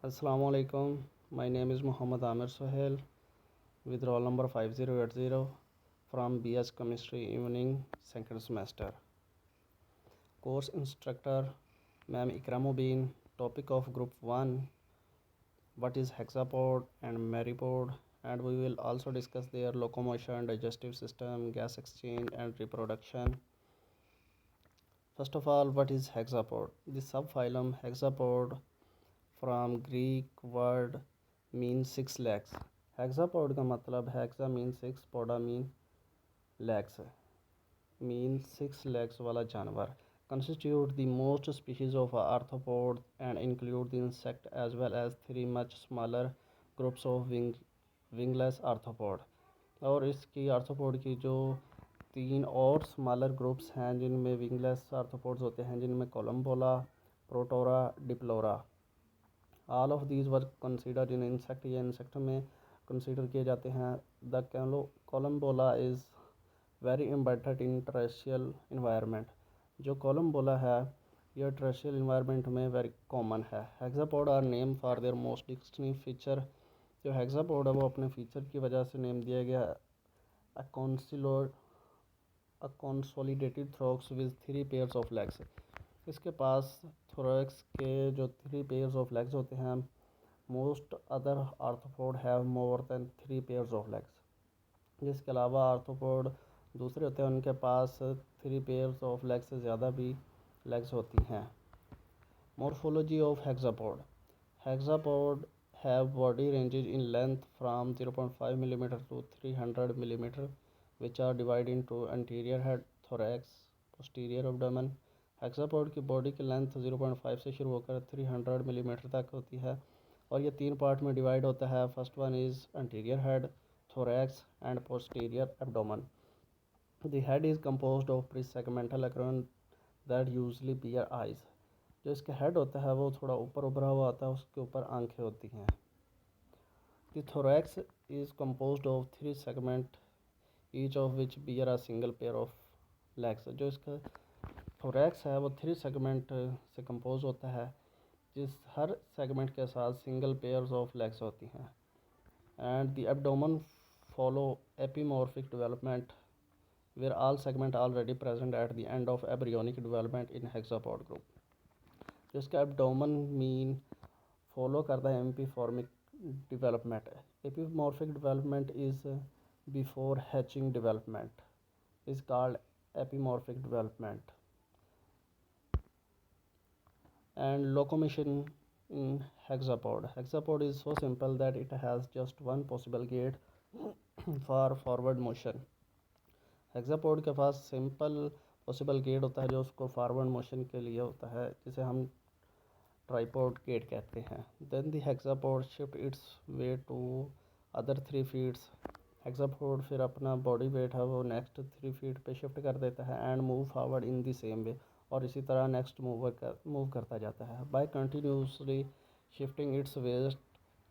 Assalamu alaikum. My name is Muhammad Amir Sohail with roll number 5080 from BS Chemistry Evening second semester. Course instructor Ma'am Ikramubin. Topic of group 1, what is hexapod and meripod, and we will also discuss their locomotion, digestive system, gas exchange and reproduction. First of all, what is hexapod? The subphylum hexapod from Greek word means 6 legs. हेक्सापॉड का मतलब hexa mean 6, पोडा mean legs, mean 6 legs वाला जानवर. Constitute the most species of arthropod and include the insect as well as 3 much smaller groups of wingless arthropod. और इसकी arthropod की जो 3 और smaller groups हैं जिनमें विंगलेस आर्थ्रोपोड्स होते हैं, जिनमें collembola, protura, diplura. All of these were considered in insect. या इंसेक्ट में कंसिडर किए जाते हैं. The collembola is very embedded in terrestrial environment. जो कोलम्बोला है यह टेरेस्ट्रियल इन्वायरमेंट में वेरी कॉमन है. Hexapod are name for their most distinctive feature. जो हेक्सापोड है वो अपने फीचर की वजह से नेम दिया गया. A consolidated thorax with 3 pairs of legs. इसके पास थोरैक्स के जो 3 पेयर्स ऑफ लेग्स होते हैं. Most other arthropod have more than 3 pairs of legs. जिसके अलावा आर्थ्रोपोड दूसरे होते हैं उनके पास 3 पेयर्स ऑफ लेग्स से ज़्यादा भी लेग्स होती हैं. Morphology of hexapod. Hexapod have body ranges in length from 0.5 mm to 300 mm, which are divided into anterior head, thorax, posterior abdomen. हेक्सापोड की बॉडी की लेंथ 0.5 से शुरू होकर 300 मिलीमीटर तक होती है और ये 3 पार्ट में डिवाइड होता है. First one is anterior head, thorax and posterior abdomen. The head is composed of pre-segmental acron that usually bear eyes. जो इसका हेड होता है वो थोड़ा ऊपर उभरा हुआ होता है, उसके ऊपर आंखें होती हैं. The thorax is composed of 3 segment each of which bear a single pair of legs. जो इसका thorax है वो 3 segment से कंपोज होता है जिस हर सेगमेंट के साथ सिंगल पेयर्स ऑफ लेग्स होती हैं. And the abdomen follow epimorphic development where all segment already present at the end of embryonic development in hexapod group. जिसका एब्डोमेन मीन फॉलो करता है एम्पीफॉर्मिक development. Epimorphic development is before hatching development is called epimorphic development. And locomotion in hexapod. Hexapod is so simple that it has just one possible gait for forward motion. हेक्सापोड के पास simple possible get होता है जो उसको forward motion के लिए होता है, जिसे हम ट्राइपॉड गेट कहते हैं. Then the hexapod shift its weight to other 3 feets. Hexapod फिर अपना बॉडी वेट है वो नेक्स्ट 3 फीट पे शिफ्ट कर देता है and move forward in the same way. और इसी तरह नेक्स्ट मूव करता जाता है by continuously shifting its weight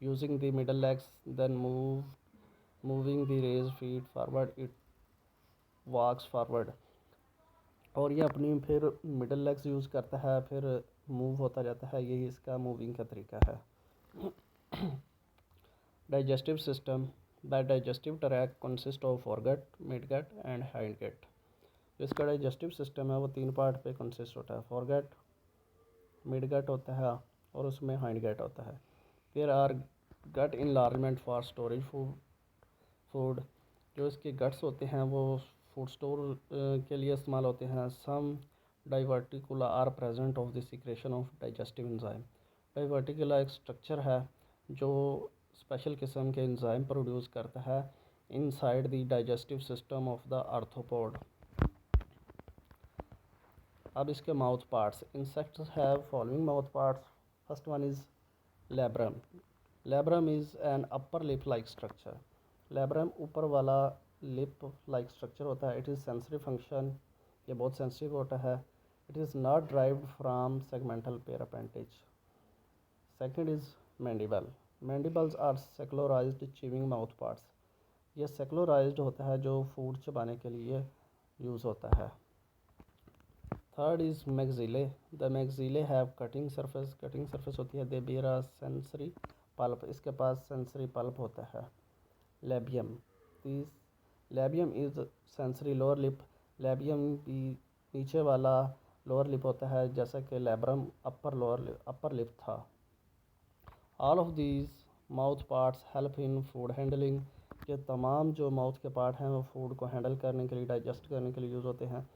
using the middle legs. Then moving the raised feet forward it walks forward. और ये अपनी फिर मिडल लेग्स यूज़ करता है, फिर मूव होता जाता है. यही इसका मूविंग का तरीका है. Digestive system. The digestive tract consist of foregut, midgut and hindgut. इसका डाइजेस्टिव सिस्टम है वो 3 पार्ट पे कंसिस्ट होता है. फोरगट, मिडगट होता है और उसमें हाइंडगट होता है. There are gut enlargement for storage food. जो इसके गट्स होते हैं वो फूड स्टोर के लिए इस्तेमाल होते हैं. Some diverticula are present of the secretion of digestive enzyme. Diverticula एक स्ट्रक्चर है जो स्पेशल किस्म के एंजाइम प्रोड्यूस करता है inside the digestive system of the arthropod. अब इसके mouth parts. Insects have following mouth parts. First one is labrum. Labrum is an upper lip like structure. Labrum ऊपर वाला लिप लाइक स्ट्रक्चर होता है. It is sensory function. ये बहुत sensitive होता है. It is not derived from segmental pair appendage. Second is mandible. Mandibles are sclerotised chewing mouth parts. ये sclerotised होता है जो फूड चबाने के लिए यूज़ होता है. Third is maxillae. The maxillae have cutting surface होती है। They bear a sensory palp, इसके पास सेंसरी पल्प होता है। लेबियम, तीस labium is sensory lower lip. Labium भी नीचे वाला लोअर लिप होता है, जैसा कि लेब्रम अपर लिप था। All of these mouth parts help in food handling. ये तमाम जो माउथ के पार्ट हैं वो फूड को हैंडल करने के लिए, डाइजेस्ट करने के लिए यूज़ होते हैं।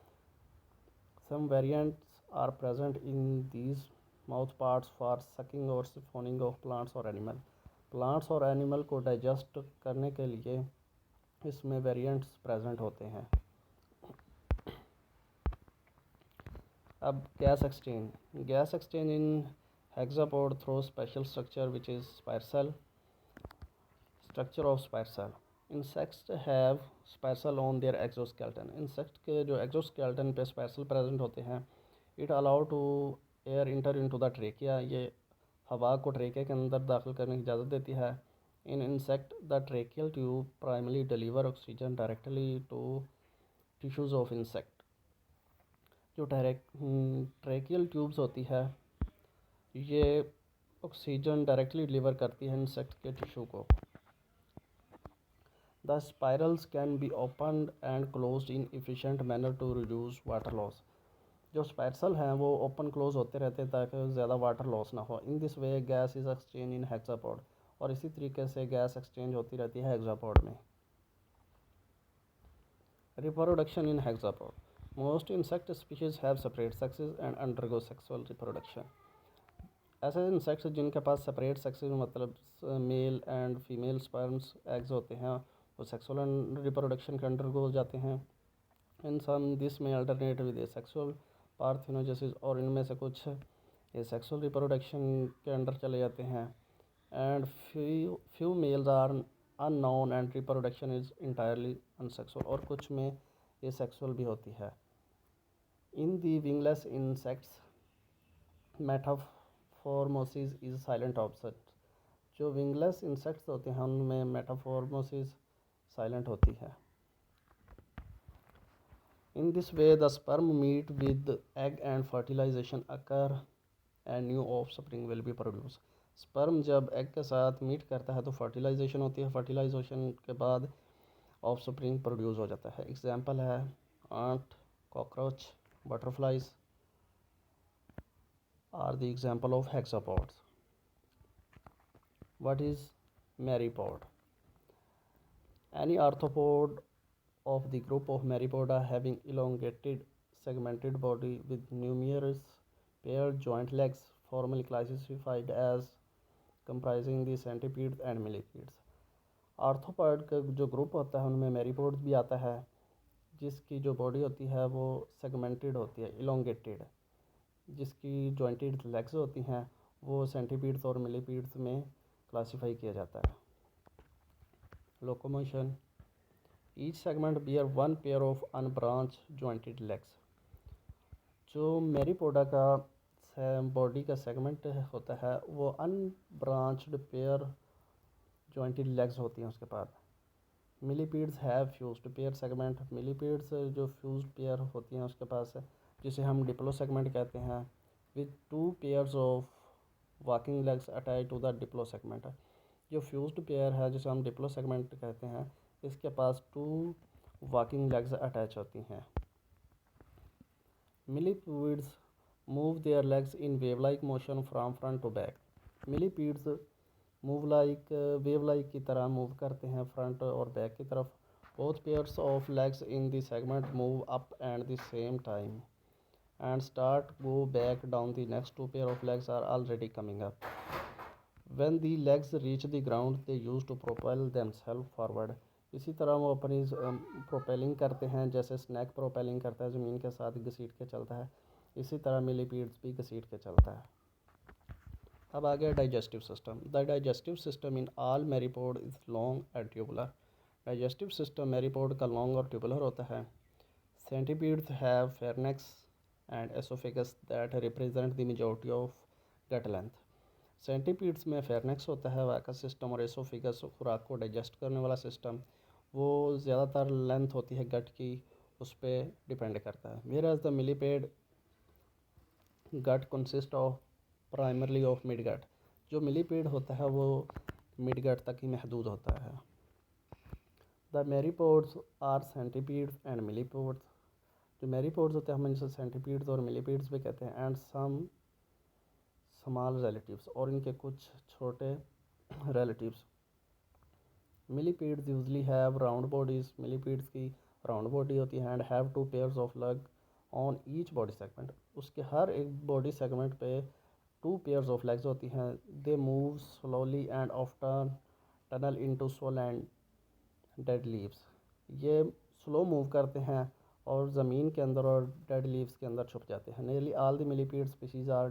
Some variants are present in these mouth parts for sucking और सिफोनिंग ऑफ प्लांट्स और एनिमल। प्लांट्स और एनिमल को डाइजेस्ट करने के लिए इसमें वेरिएंट्स प्रेजेंट होते हैं। अब gas exchange in hexapod through special structure which is structure of spiral. Insects have spiral on their exoskeleton. Insect के जो एक्सोस्केलेटन पे स्पाइरल प्रेजेंट होते हैं। It allow to air enter into the trachea, ये हवा को ट्रेकिया के अंदर दाखिल करने की इजाज़त देती है। In insect the tracheal tube primary deliver oxygen directly to tissues of insect. जो ट्रेकियल ट्यूब्स होती है ये ऑक्सीजन डायरेक्टली डिलीवर करती है इंसेक्ट के टिश्यू को। The spirals can be opened and closed in efficient manner to reduce water loss. जो spiral हैं वो ओपन क्लोज होते रहते हैं ताकि ज़्यादा वाटर लॉस ना हो। In this way gas is exchange in hexapod, और इसी तरीके से गैस एक्सचेंज होती रहती है हेक्सापोड में। Reproduction in hexapod. Most insect species have separate sexes and undergo sexual reproduction. ऐसे इंसेक्ट्स जिनके पास सेपरेट सेक्सेस मतलब male and female sperms eggs होते हैं वो सेक्सुअल रिप्रोडक्शन के अंडरगो हो जाते हैं। इन सम दिस में अल्टरनेट विद सेक्सुअल पार्थेनोजेसिस, और इनमें से कुछ ये सेक्सुअल रिप्रोडक्शन के अंडर चले जाते हैं। And few males are unknown and reproduction is entirely unsexual, और कुछ में ये सेक्सुअल भी होती है। In the wingless insects metamorphosis is silent option. जो विंगलेस इंसेक्ट्स होते हैं उनमें मेटाफॉर्मोसिस साइलेंट होती है। In this way, the sperm meet with egg and fertilization occur and new offspring will be produced. Sperm जब एग के साथ मीट करता है तो फर्टिलाइजेशन होती है। फर्टिलाइजेशन के बाद ऑफस्प्रिंग प्रोड्यूस हो जाता है। एग्जांपल है ant, cockroach, butterflies are the example of hexapods. What is Myriapod? Any arthropod of the group of Myriapoda having elongated segmented body with numerous paired joint legs, formally classified as comprising the centipedes and millipedes. Arthropod का जो group होता है उनमें मैरीपोड्स भी आता है, जिसकी जो बॉडी होती है वो सेगमेंटेड होती है, इलोंगेटेड, जिसकी जॉइंटेड लेग्स होती हैं वो सेंटीपीड्स और मिलीपीड्स में क्लासीफाई किया जाता है। Locomotion, each segment bear one pair of unbranched jointed legs. जो मैरीपोडा का बॉडी का सेगमेंट होता है वो अनब्रांच्ड पेयर जॉइंटेड लेग्स होती हैं उसके पास। Millipedes have fused pair segment. Millipedes जो फ्यूज्ड पेयर होती हैं उसके पास है, जिसे हम डिप्लो सेगमेंट कहते हैं, with two pairs of walking legs attach to the diplosegment. जो फ्यूज्ड पेयर है जिसे हम डिप्लो सेगमेंट कहते हैं, इसके पास टू वॉकिंग लेग्स अटैच होती हैं। Millipedes move their legs in wave like motion from front to back. Millipedes wave like की तरह मूव करते हैं फ्रंट और बैक की तरफ। Both pairs of legs in the segment move up at the same time and start go back down. The next two pair of legs are already coming up. When the legs reach the ground they use to propel themselves forward. इसी तरह वो अपनी propelling करते हैं, जैसे snack propelling करता है, ज़मीन के साथ घसीट के चलता है, इसी तरह मिलीपीड्स भी घसीट के चलता है। अब आ गया digestive system. The digestive system in all myriapod is long and tubular. Digestive system myriapod का लॉन्ग और ट्यूबुलर होता है। Centipedes have pharynx and esophagus that represent the majority of gut length. Centipedes में फेरनेक्स होता है वैकस system, और oesophagus खुराक को डाइजेस्ट करने वाला सिस्टम, वो ज़्यादातर लेंथ होती है गट की, उस पर डिपेंड करता है। Whereas the millipede gut consist of primarily of mid gut. जो मिलीपीड होता है वो मिड गट तक ही महदूद होता है। The myriapods are centipedes and millipedes. जो मेरीपोड्स होते हैं हम इनसे सेंटीपीड्स और मिलीपीड्स भी कहते हैं। एंड सम स्मॉल रिलेटिव्स, और इनके कुछ छोटे relatives. Millipedes usually have round bodies. Millipedes की राउंड बॉडी होती है। And have to pairs of leg on each body segment. उसके हर एक बॉडी सेगमेंट पे 2 पेयर्स ऑफ लेग्स होती हैं। They move slowly and often tunnel into soil and dead leaves. ये slow move करते हैं और ज़मीन के अंदर और डेड लीव्स के अंदर छुप जाते हैं। Nearly all the millipede species are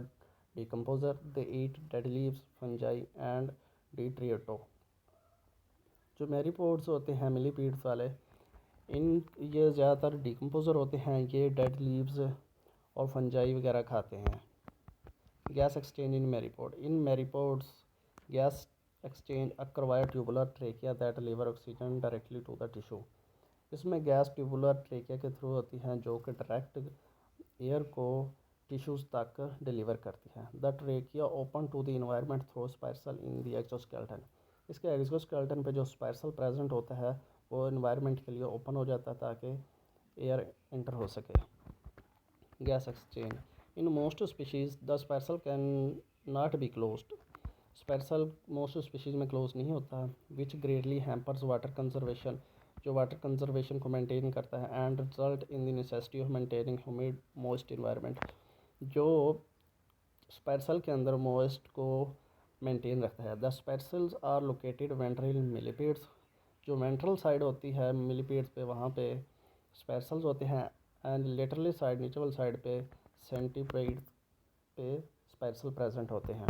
decomposer. They eat dead leaves, fungi and detritus. जो मेरीपोड्स होते हैं मिलीपीड्स वाले, इन ये ज़्यादातर डिकम्पोजर होते हैं। ये डेड लीव्स और फंजाई वगैरह खाते हैं। Gas exchange in myriapod. In myriapods gas exchange occur via tubular trachea that deliver oxygen directly to the tissue. इसमें गैस ट्यूबुलर ट्रेकिया के थ्रू होती हैं जो कि डायरेक्ट एयर को टिश्यूज़ तक डिलीवर करती है। The trachea open to the environment through spiral in the exoskeleton. इसके एक्सोस्केलेटन पे जो स्पाइरल प्रेजेंट होता है वो इन्वायरमेंट के लिए ओपन हो जाता है ताकि एयर इंटर हो सके। Gas exchange in most species the spiral cannot be closed. Spiral most species में क्लोज नहीं होता, which greatly hampers water conservation, जो वाटर कंजर्वेशन को मेंटेन करता है। And result in the necessity of maintaining humid moist environment. जो spiral के अंदर मॉइस्ट को मेंटेन रखता है। The spirals are located ventral millipedes. जो वेंट्रल साइड होती है मिलीपीड्स पे वहाँ पे स्पाइरल्स होते हैं। एंड लेटरली साइड नीचे वाली साइड पे सेंटीपीड पे स्पाइरल प्रेजेंट होते हैं।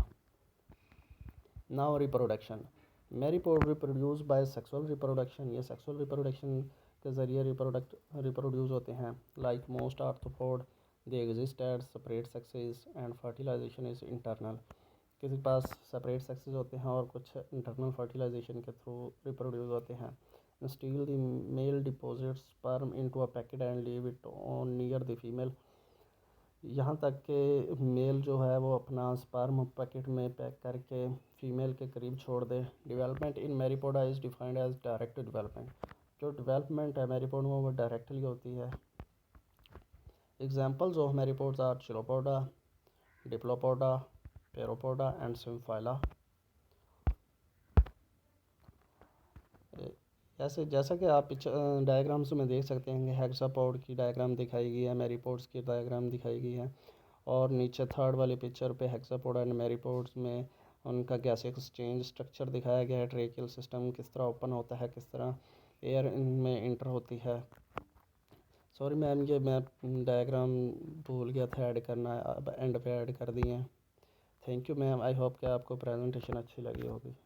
Now reproduction. Myriapod reproduce by sexual reproduction. ये सेक्सुअल रिप्रोडक्शन के ज़रिए रिप्रोड्यूस होते हैं। Like most arthropod they exist at separate sexes and fertilization is internal. किसी के पास सेपरेट सेक्सेस होते हैं और कुछ इंटरनल फर्टिलाइजेशन के थ्रू रिप्रोड्यूस होते हैं। Still the male deposit sperm into a packet and leave it on near the female. यहाँ तक कि मेल जो है वो अपना स्पर्म पैकेट में पैक करके फीमेल के करीब छोड़ दे। Development in myriapoda is defined as direct development. जो डेवलपमेंट है मेरीपोड में वो डायरेक्टली होती है। Examples of myriapods are chilopoda, diplopoda, pauropoda and symphyla. ऐसे जैसा कि आप डायग्राम्स में देख सकते हैं कि हेक्सापोड की डायग्राम दिखाई गई है, मेरीपोड्स की डायग्राम दिखाई गई है, और नीचे थर्ड वाली पिक्चर पे हेक्सापोड एंड मेरीपोड्स में उनका गैस एक्सचेंज स्ट्रक्चर दिखाया गया है। ट्रेकियल सिस्टम किस तरह ओपन होता है, किस तरह एयर इनमें इंटर होती है। सॉरी मैम, ये मैं डायग्राम भूल गया था ऐड करना, अब एंड पे ऐड कर दिए हैं। Thank you ma'am, I hope कि आपको प्रेजेंटेशन अच्छी लगी होगी।